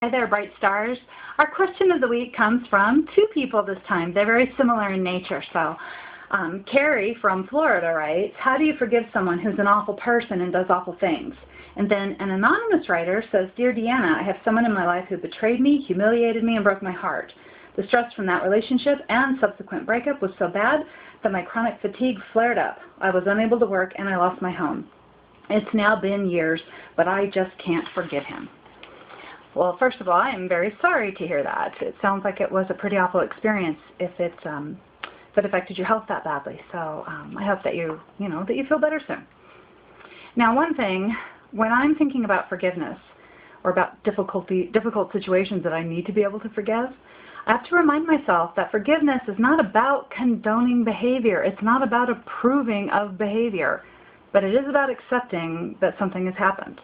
Hi there, bright stars. Our question of the week comes from two people this time. They're very similar in nature. So Carrie from Florida writes, how do you forgive someone who's an awful person and does awful things? And then an anonymous writer says, Dear Deanna, I have someone in my life who betrayed me, humiliated me, and broke my heart. The stress from that relationship and subsequent breakup was so bad that my chronic fatigue flared up. I was unable to work and I lost my home. It's now been years, but I just can't forgive him. Well, first of all, I am very sorry to hear that. It sounds like it was a pretty awful experience if it affected your health that badly. So I hope that you feel better soon. Now, one thing, when I'm thinking about forgiveness or about difficult situations that I need to be able to forgive, I have to remind myself that forgiveness is not about condoning behavior. It's not about approving of behavior, but it is about accepting that something has happened.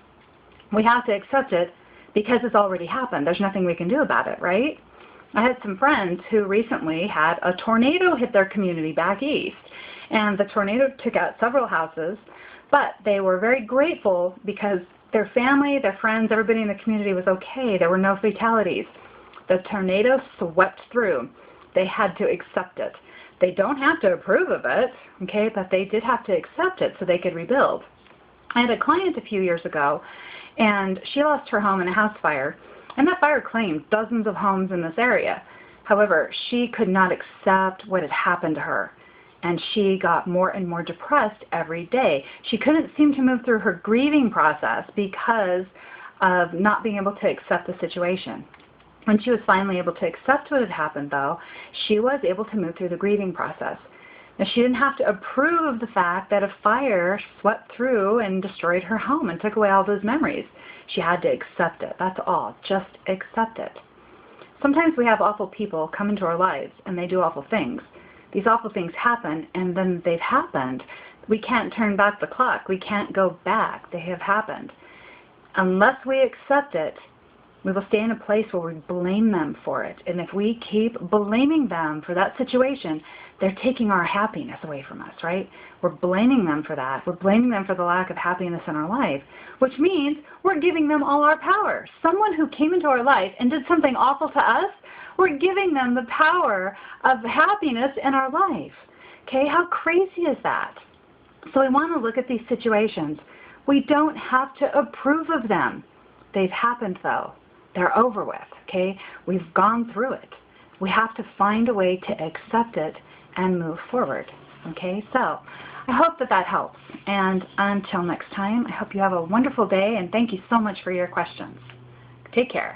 We have to accept it because it's already happened. There's nothing we can do about it, right? I had some friends who recently had a tornado hit their community back east, and the tornado took out several houses, but they were very grateful because their family, their friends, everybody in the community was okay. There were no fatalities. The tornado swept through. They had to accept it. They don't have to approve of it, okay, but they did have to accept it so they could rebuild. I had a client a few years ago, and she lost her home in a house fire, and that fire claimed dozens of homes in this area. However, she could not accept what had happened to her, and she got more and more depressed every day. She couldn't seem to move through her grieving process because of not being able to accept the situation. When she was finally able to accept what had happened, though, she was able to move through the grieving process. Now, she didn't have to approve of the fact that a fire swept through and destroyed her home and took away all those memories. She had to accept it. That's all. Just accept it. Sometimes we have awful people come into our lives and they do awful things. These awful things happen, and then they've happened. We can't turn back the clock. We can't go back. They have happened. Unless we accept it, we will stay in a place where we blame them for it. And if we keep blaming them for that situation, they're taking our happiness away from us, right? We're blaming them for that. We're blaming them for the lack of happiness in our life, which means we're giving them all our power. Someone who came into our life and did something awful to us, we're giving them the power of happiness in our life. Okay, how crazy is that? So we want to look at these situations. We don't have to approve of them. They've happened, though. They're over with, okay? We've gone through it. We have to find a way to accept it and move forward, okay? So I hope that helps. And until next time, I hope you have a wonderful day, and thank you so much for your questions. Take care.